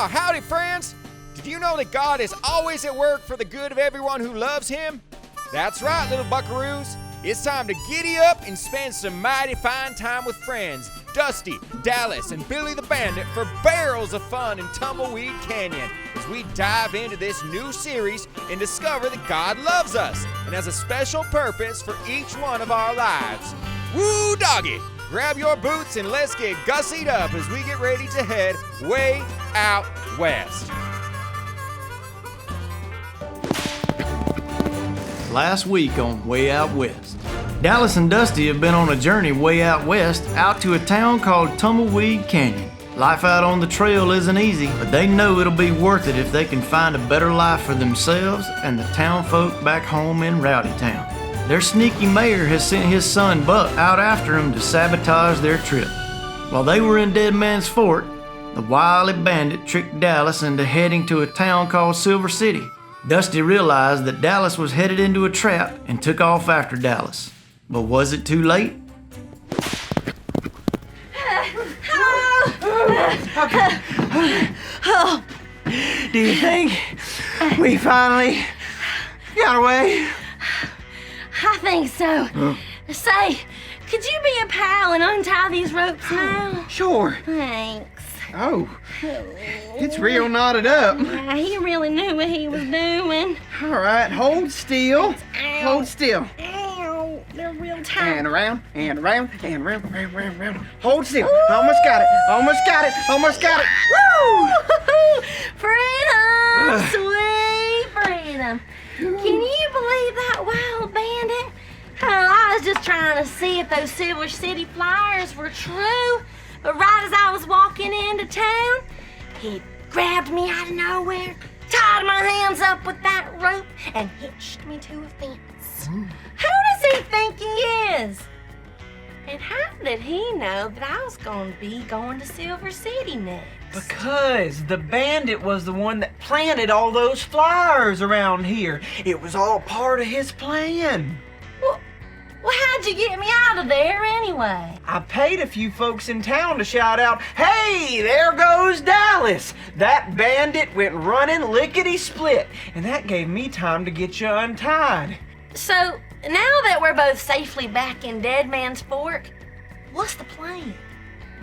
Oh, howdy, friends! Did you know that God is always at work for the good of everyone who loves Him? That's right, little buckaroos. It's time to giddy up and spend some mighty fine time with friends, Dusty, Dallas, and Billy the Bandit for barrels of fun in Tumbleweed Canyon as we dive into this new series and discover that God loves us and has a special purpose for each one of our lives. Woo doggy! Grab your boots and let's get gussied up as we get ready to head way out west. Last week on Way Out West, Dallas and Dusty have been on a journey way out west, out to a town called Tumbleweed Canyon. Life out on the trail isn't easy, but they know it'll be worth it if they can find a better life for themselves and the town folk back home in Rowdy Town. Their sneaky mayor has sent his son Buck out after them to sabotage their trip. While they were in Dead Man's Fort, the wily bandit tricked Dallas into heading to a town called Silver City. Dusty realized that Dallas was headed into a trap and took off after Dallas. But was it too late? Oh, do you think we finally got away? I think so. Say, could you be a pal and untie these ropes now? Sure. Thanks. Oh, it's real knotted up. Yeah, he really knew what he was doing. All right, hold still. Ow. Hold still. Ow, they're real tight. And around, and around, and round. Hold still. Almost got it. Almost got it. Almost got it. Woo! Freedom! Sweet freedom. Can you believe that wild bandit? Oh, I was just trying to see if those Silver City flyers were true. But right as I was walking into town, he grabbed me out of nowhere, tied my hands up with that rope, and hitched me to a fence. Who does he think he is? And how did he know that I was going to be going to Silver City next? Because the bandit was the one that planted all those flyers around here. It was all part of his plan. Well, how'd you get me out of there anyway? I paid a few folks in town to shout out, "Hey, there goes Dallas!" That bandit went running lickety-split, and that gave me time to get you untied. So, now that we're both safely back in Dead Man's Fort, what's the plan?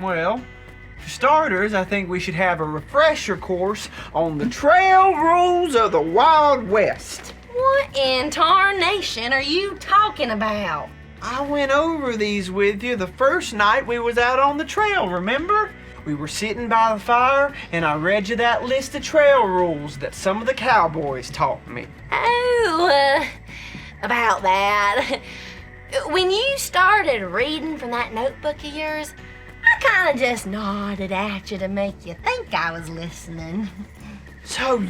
Well, for starters, I think we should have a refresher course on the trail rules of the Wild West. What in tarnation are you talking about? I went over these with you the first night we was out on the trail, remember? We were sitting by the fire and I read you that list of trail rules that some of the cowboys taught me. Oh, about that. When you started reading from that notebook of yours, I kind of just nodded at you to make you think I was listening. So,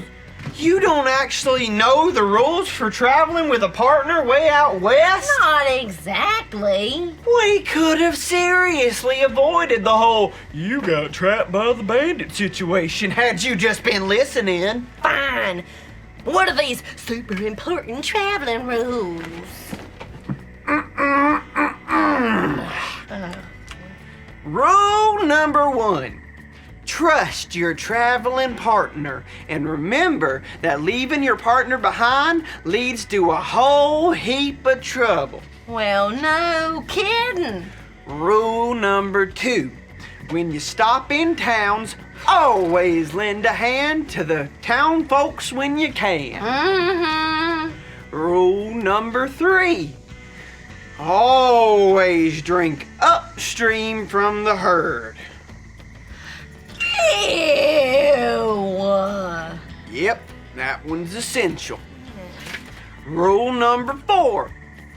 you don't actually know the rules for traveling with a partner way out west? Not exactly. We could have seriously avoided the whole "you got trapped by the bandit" situation had you just been listening. Fine. What are these super important traveling rules? Rule number 1. Trust your traveling partner, and remember that leaving your partner behind leads to a whole heap of trouble. Well, no kidding. Rule number 2. When you stop in towns, always lend a hand to the town folks when you can. Rule number 3. Always drink upstream from the herd. Ew. Yep, that one's essential. Rule number 4.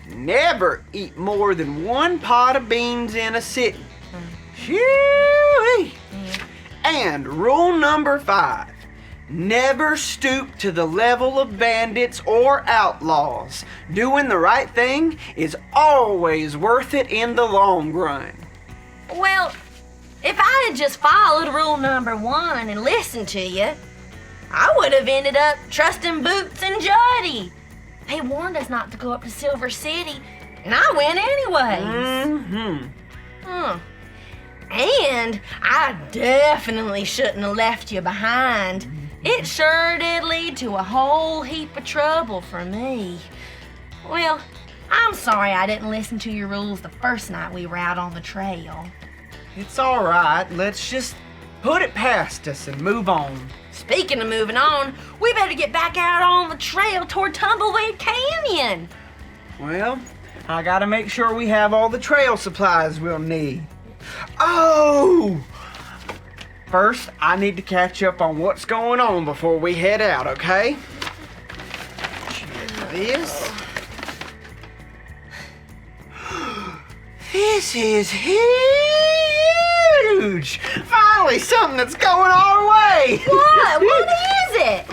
Never eat more than 1 pot of beans in a sitting. Shoo-wee. And rule number 5. Never stoop to the level of bandits or outlaws. Doing the right thing is always worth it in the long run. Well, if I had just followed rule number 1 and listened to you, I would have ended up trusting Boots and Juddy. They warned us not to go up to Silver City, and I went anyway. And I definitely shouldn't have left you behind. It sure did lead to a whole heap of trouble for me. Well, I'm sorry I didn't listen to your rules the first night we were out on the trail. It's all right. Let's just put it past us and move on. Speaking of moving on, we better get back out on the trail toward Tumbleweed Canyon. Well, I gotta make sure we have all the trail supplies we'll need. Oh! First, I need to catch up on what's going on before we head out, okay? Check this. This is huge! Finally, something that's going our way! What? What is it?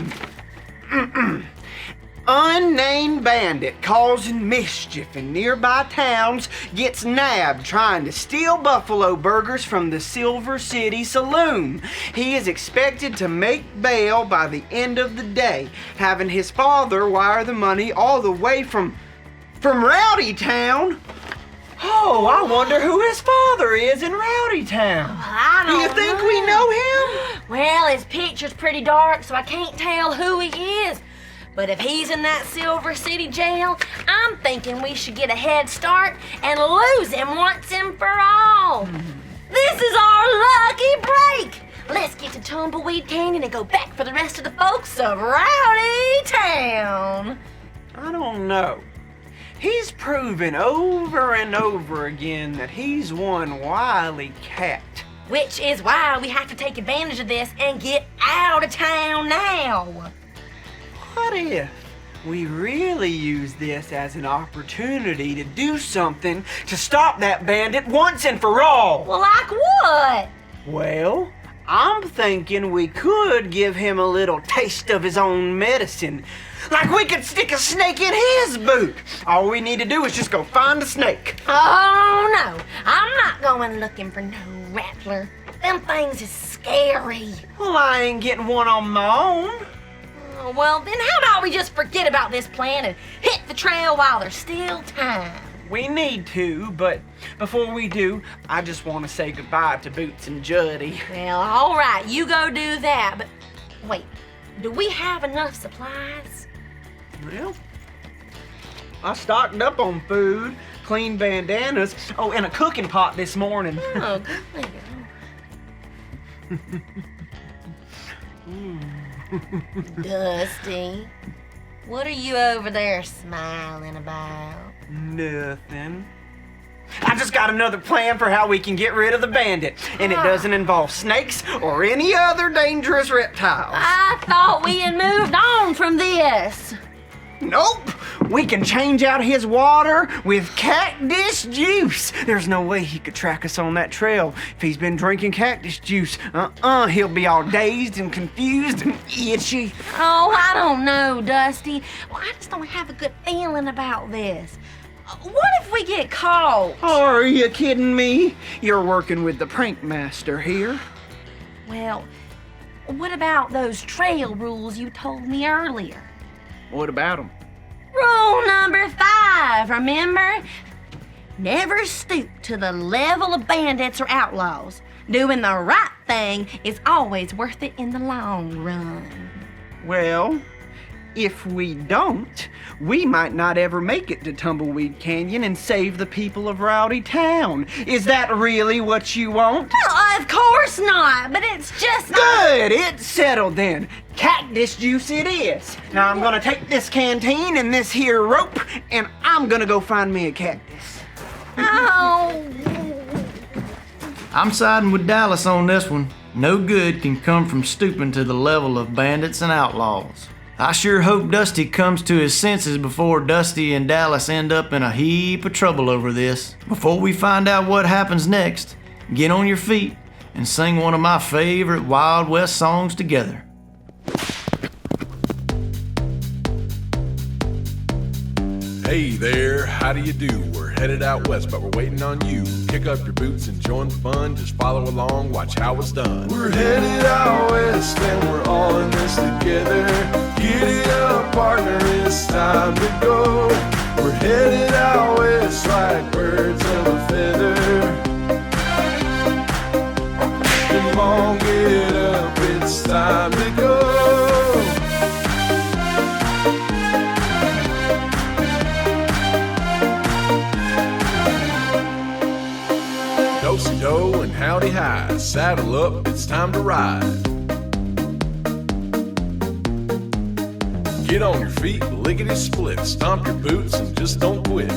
Unnamed bandit causing mischief in nearby towns gets nabbed trying to steal buffalo burgers from the Silver City Saloon. He is expected to make bail by the end of the day, having his father wire the money all the way from Rowdy Town. Oh, I wonder who his father is in Rowdy Town. I Do you don't think know. we know him? Well, his picture's pretty dark, so I can't tell who he is. But if he's in that Silver City jail, I'm thinking we should get a head start and lose him once and for all. This is our lucky break. Let's get to Tumbleweed Canyon and go back for the rest of the folks of Rowdy Town. I don't know. He's proven over and over again that he's one wily cat. Which is why we have to take advantage of this and get out of town now. What if we really use this as an opportunity to do something to stop that bandit once and for all? Well, like what? Well, I'm thinking we could give him a little taste of his own medicine. Like we could stick a snake in his boot. All we need to do is just go find a snake. Oh, no. I'm not going looking for no rattler. Them things is scary. Well, I ain't getting one on my own. Oh, well, then how about we just forget about this plan and hit the trail while there's still time? We need to, but before we do, I just want to say goodbye to Boots and Juddy. Well, all right, you go do that, but wait, do we have enough supplies? Well, I stocked up on food, clean bandanas, oh, and a cooking pot this morning. Oh, good. Dusty, what are you over there smiling about? Nothing. I just got another plan for how we can get rid of the bandit, and it doesn't involve snakes or any other dangerous reptiles. I thought we had moved on from this. Nope! We can change out his water with cactus juice. There's no way he could track us on that trail if he's been drinking cactus juice. He'll be all dazed and confused and itchy. Oh, I don't know, Dusty. Well, I just don't have a good feeling about this. What if we get caught? Are you kidding me? You're working with the prank master here. Well, what about those trail rules you told me earlier? What about him? Rule number 5, remember? Never stoop to the level of bandits or outlaws. Doing the right thing is always worth it in the long run. Well, if we don't, we might not ever make it to Tumbleweed Canyon and save the people of Rowdy Town. Is that really what you want? Well, of course not, but it's just... Good, it's settled then. Cactus juice it is. Now I'm gonna take this canteen and this here rope, and I'm gonna go find me a cactus. Oh... I'm siding with Dallas on this one. No good can come from stooping to the level of bandits and outlaws. I sure hope Dusty comes to his senses before Dusty and Dallas end up in a heap of trouble over this. Before we find out what happens next, get on your feet and sing one of my favorite Wild West songs together. Hey there, how do you do? We're headed out west, but we're waiting on you. Kick up your boots and join the fun. Just follow along, watch how it's done. We're headed out west, and we're all in this together. Giddy up, partner, it's time to go. We're headed out west like birds of a feather. on, get up, it's time to go. Do-si-do and howdy hi, saddle up, it's time to ride. Get on your feet, lickety-split, stomp your boots and just don't quit.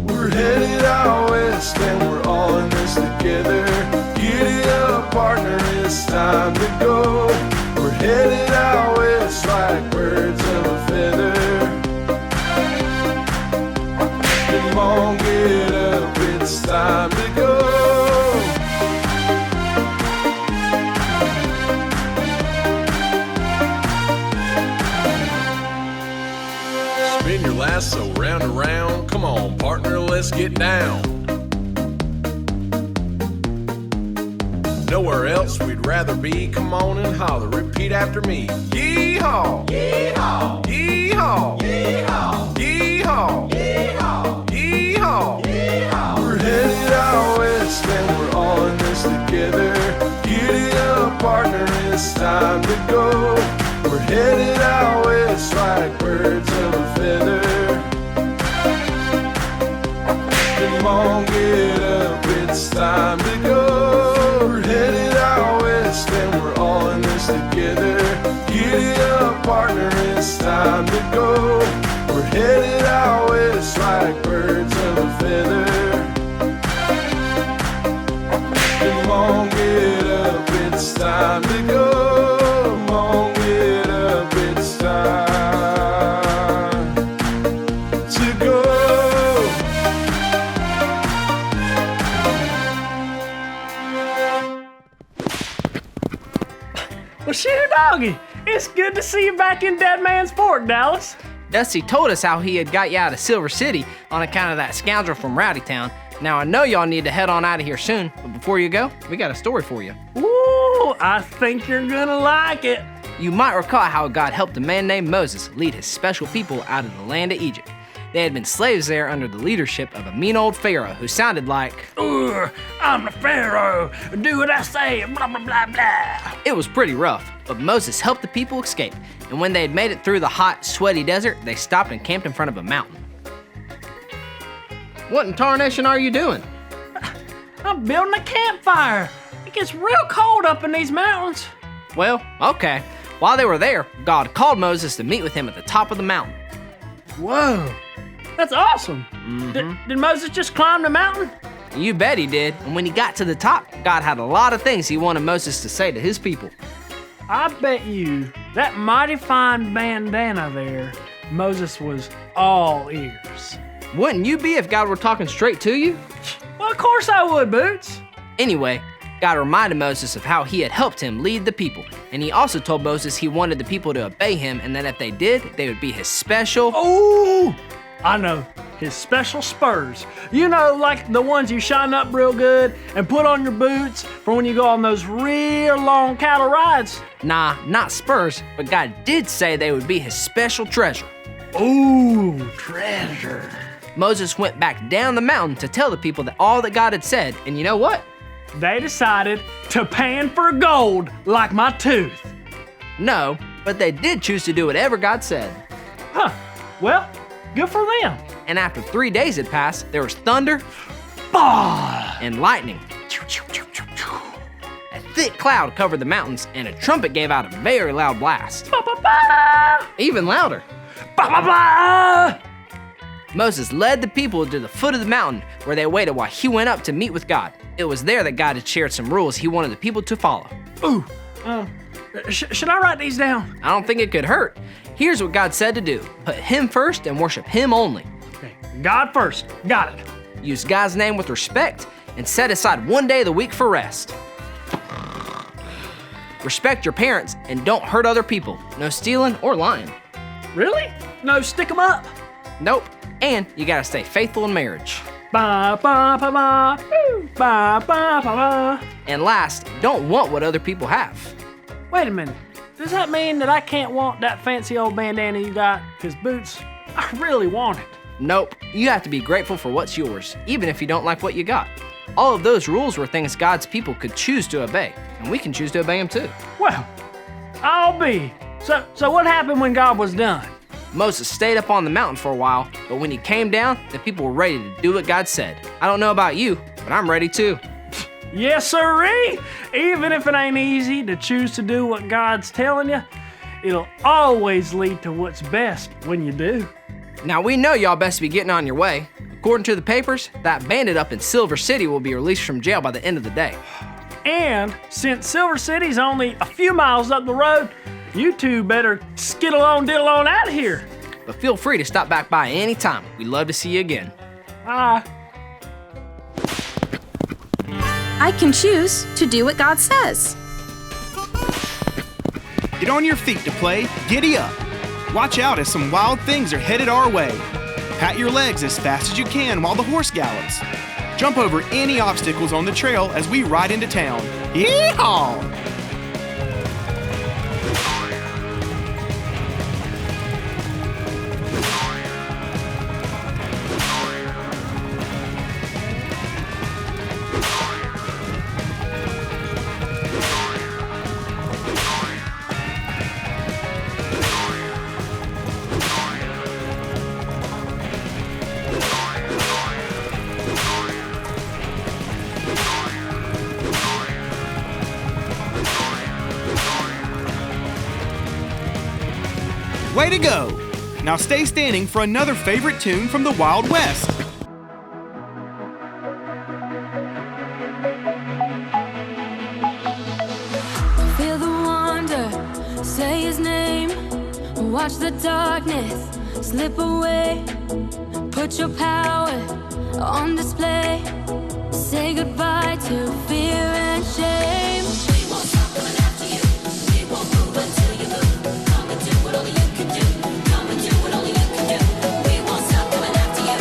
We're headed out west and we're all in this together. Giddy up, partner, it's time to go. We're headed out west like birds of a feather. Come on, get up, it's time to go. Spin your lasso round and round. Come on, partner, let's get down. Nowhere else we'd rather be. Come on and holler, repeat after me. Yee-haw! Yee-haw! Yee-haw! Yee-haw! Yee-haw! Yee-haw! Yee-haw! Yee-haw! We're headed out west and we're all in this together. Giddy up, partner, it's time to go. We're headed out west like birds of a feather. Come on, get up, it's time to go. We're headed out west and we're all in this together. Giddy up, partner, it's time to go. We're headed out west like birds of a feather. Come on, get up, it's time to go. Come on, get up, it's time to go. Well, shoot, doggy. It's good to see you back in Dead Man's Fork, Dallas. Dusty told us how he had got you out of Silver City on account of that scoundrel from Rowdytown. Now, I know y'all need to head on out of here soon, but before you go, we got a story for you. Ooh, I think you're gonna like it. You might recall how God helped a man named Moses lead his special people out of the land of Egypt. They had been slaves there under the leadership of a mean old Pharaoh who sounded like, Ooh, I'm the Pharaoh. Do what I say, blah, blah, blah, blah. It was pretty rough, but Moses helped the people escape, and when they had made it through the hot, sweaty desert, they stopped and camped in front of a mountain. What in tarnation are you doing? I'm building a campfire. It gets real cold up in these mountains. Well, okay. While they were there, God called Moses to meet with him at the top of the mountain. Whoa, that's awesome. Did Moses just climb the mountain? You bet he did, and when he got to the top, God had a lot of things he wanted Moses to say to his people. I bet you that mighty fine bandana there, Moses was all ears. Wouldn't you be if God were talking straight to you? Well, of course I would, Boots. Anyway, God reminded Moses of how he had helped him lead the people, and he also told Moses he wanted the people to obey him and that if they did, they would be his special... Oh, I know, his special spurs. You know, like the ones you shine up real good and put on your boots for when you go on those real long cattle rides. Nah, not spurs, but God did say they would be his special treasure. Ooh, treasure. Moses went back down the mountain to tell the people that all that God had said, and you know what? They decided to pan for gold like my tooth. No, but they did choose to do whatever God said. Huh, well, good for them. And after 3 days had passed, there was thunder Bah! and lightning. A thick cloud covered the mountains, and a trumpet gave out a very loud blast. Ba-ba-ba! Even louder. Ba-ba-ba! Moses led the people to the foot of the mountain where they waited while he went up to meet with God. It was there that God had shared some rules he wanted the people to follow. Ooh, should I write these down? I don't think it could hurt. Here's what God said to do. Put him first and worship him only. Okay, God first. Got it. Use God's name with respect and set aside 1 day of the week for rest. Respect your parents and don't hurt other people. No stealing or lying. Really? No, stick 'em up. Nope. And you gotta stay faithful in marriage. Ba ba ba ba. Ba ba ba ba. And last, don't want what other people have. Wait a minute. Does that mean that I can't want that fancy old bandana you got? 'Cause Boots, I really want it. Nope. You have to be grateful for what's yours, even if you don't like what you got. All of those rules were things God's people could choose to obey, and we can choose to obey them too. Well, I'll be. So what happened when God was done? Moses stayed up on the mountain for a while, but when he came down, the people were ready to do what God said. I don't know about you, but I'm ready too. Yes, sirree! Even if it ain't easy to choose to do what God's telling you, it'll always lead to what's best when you do. Now we know y'all best be getting on your way. According to the papers, that bandit up in Silver City will be released from jail by the end of the day. And since Silver City's only a few miles up the road, you two better skittle on diddle on out of here. But feel free to stop back by any time. We'd love to see you again. Bye. I can choose to do what God says. Get on your feet to play, giddy up. Watch out as some wild things are headed our way. Pat your legs as fast as you can while the horse gallops. Jump over any obstacles on the trail as we ride into town. Yee-haw! Way to go! Now stay standing for another favorite tune from the Wild West. Feel the wonder, say his name. Watch the darkness slip away. Put your power on display. Say goodbye to fear and shame. We won't stop coming after you. We won't move until you move. Come and do what only you can do. Come and do what only you can do. We won't stop coming after you.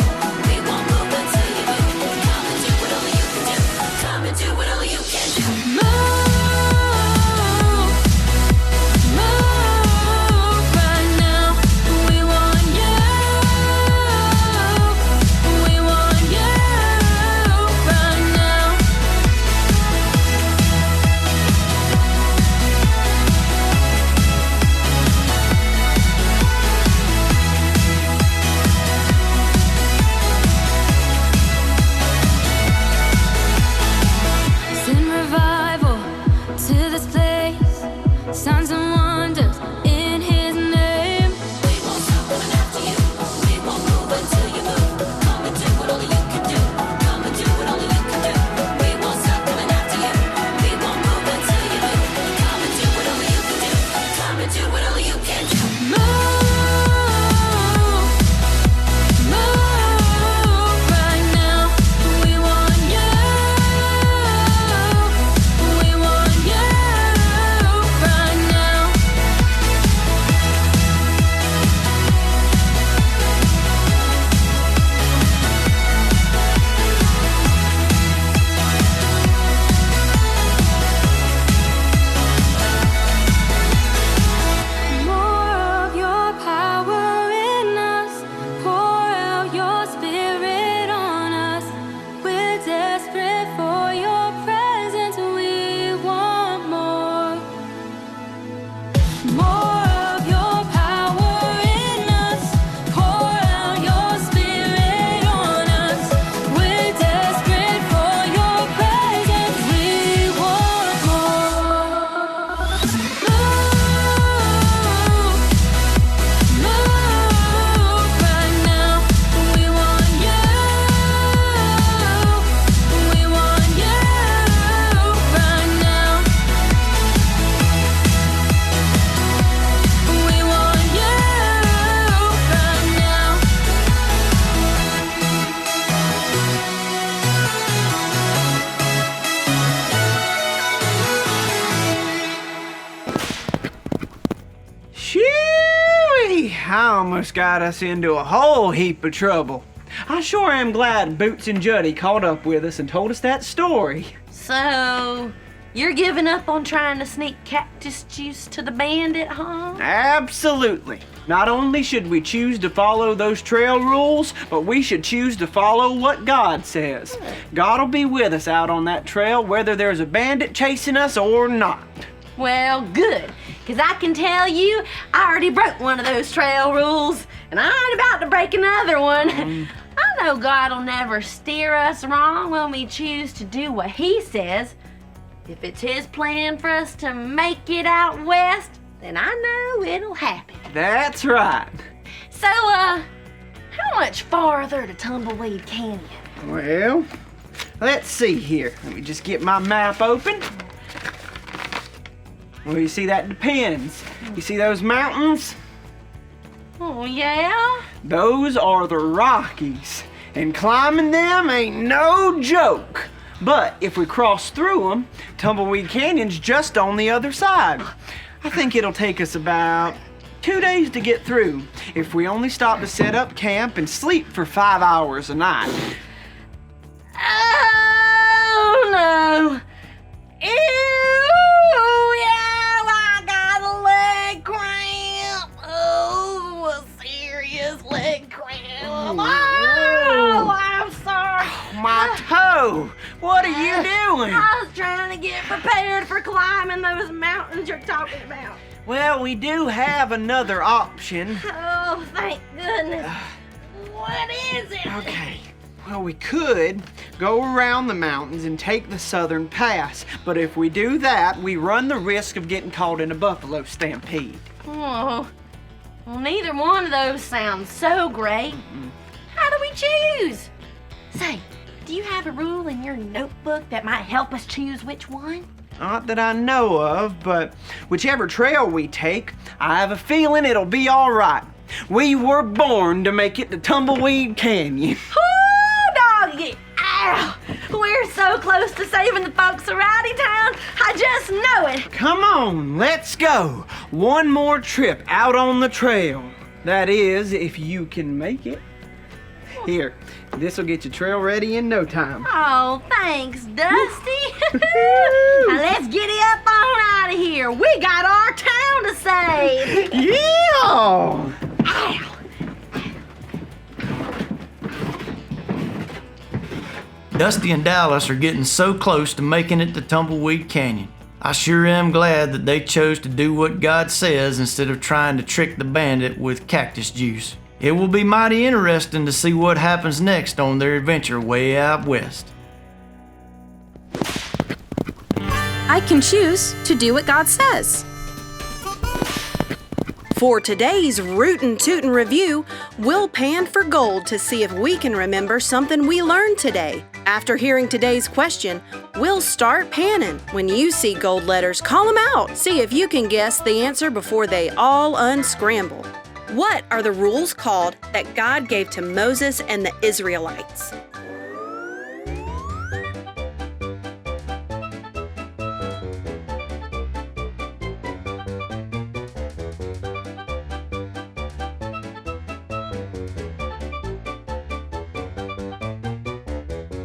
We won't move until you move. Come and do what only you can do. Come and do what only you can do. Move. Signs and wonders in his name. We won't stop coming after you. We won't move until you move. Come and do what only you can do. Come and do what only you can do. We won't stop coming after you. We won't move until you move. Come and do what only you can do. Come and do what only you can do. Move. Move right now. We want you. We want you. I almost got us into a whole heap of trouble. I sure am glad Boots and Juddy caught up with us and told us that story. So, You're giving up on trying to sneak cactus juice to the bandit, huh? Absolutely. Not only should we choose to follow those trail rules, but we should choose to follow what God says. God will be with us out on that trail, whether there's a bandit chasing us or not. Well, good, because I can tell you, I already broke one of those trail rules, and I ain't about to break another one. I know God will never steer us wrong when we choose to do what He says. If it's His plan for us to make it out west, then I know it'll happen. That's right. So, how much farther to Tumbleweed Canyon? Well, let's see here. Let me just get my map open. Well, you see, that depends. You see those mountains? Oh, yeah? Those are the Rockies, and climbing them ain't no joke. But if we cross through them, Tumbleweed Canyon's just on the other side. I think it'll take us about 2 days to get through if we only stop to set up camp and sleep for 5 hours a night. Oh, no. Ew, yeah, I got a leg cramp. Oh, a serious leg cramp. Oh, I'm sorry. My toe! What are you doing? I was trying to get prepared for climbing those mountains you're talking about. Well, we do have another option. Oh, thank goodness. What is it? Okay. Well, we could go around the mountains and take the southern pass, but if we do that, we run the risk of getting caught in a buffalo stampede. Oh, well, neither one of those sounds so great. How do we choose? Say, do you have a rule in your notebook that might help us choose which one? Not that I know of, but whichever trail we take, I have a feeling it'll be all right. We were born to make it to Tumbleweed Canyon. Oh, doggy! Ow! We're so close to saving the folks of Rowdy Town. I just know it. Come on, let's go. One more trip out on the trail. That is, if you can make it. Here, this will get your trail ready in no time. Oh, thanks, Dusty. Now let's giddy up on out of here. We got our town to save. Yeah! Ow! Dusty and Dallas are getting so close to making it to Tumbleweed Canyon. I sure am glad that they chose to do what God says instead of trying to trick the bandit with cactus juice. It will be mighty interesting to see what happens next on their adventure way out west. I can choose to do what God says. For today's Rootin' Tootin' Review, we'll pan for gold to see if we can remember something we learned today. After hearing today's question, we'll start panning. When you see gold letters, call them out. See if you can guess the answer before they all unscramble. What are the rules called that God gave to Moses and the Israelites?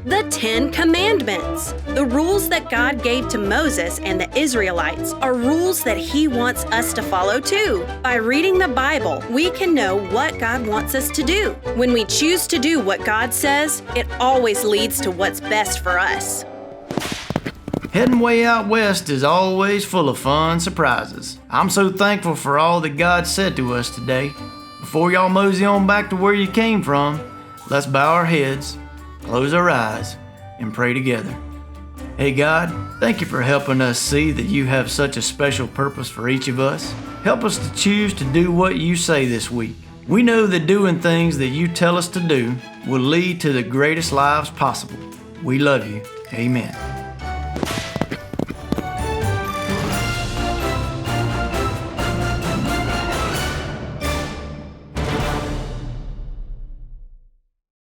The 10 Commandments. The rules that God gave to Moses and the Israelites are rules that He wants us to follow too. By reading the Bible, we can know what God wants us to do. When we choose to do what God says, it always leads to what's best for us. Heading way out west is always full of fun surprises. I'm so thankful for all that God said to us today. Before y'all mosey on back to where you came from, let's bow our heads, close our eyes, and pray together. Hey God, thank you for helping us see that you have such a special purpose for each of us. Help us to choose to do what you say this week. We know that doing things that you tell us to do will lead to the greatest lives possible. We love you. Amen.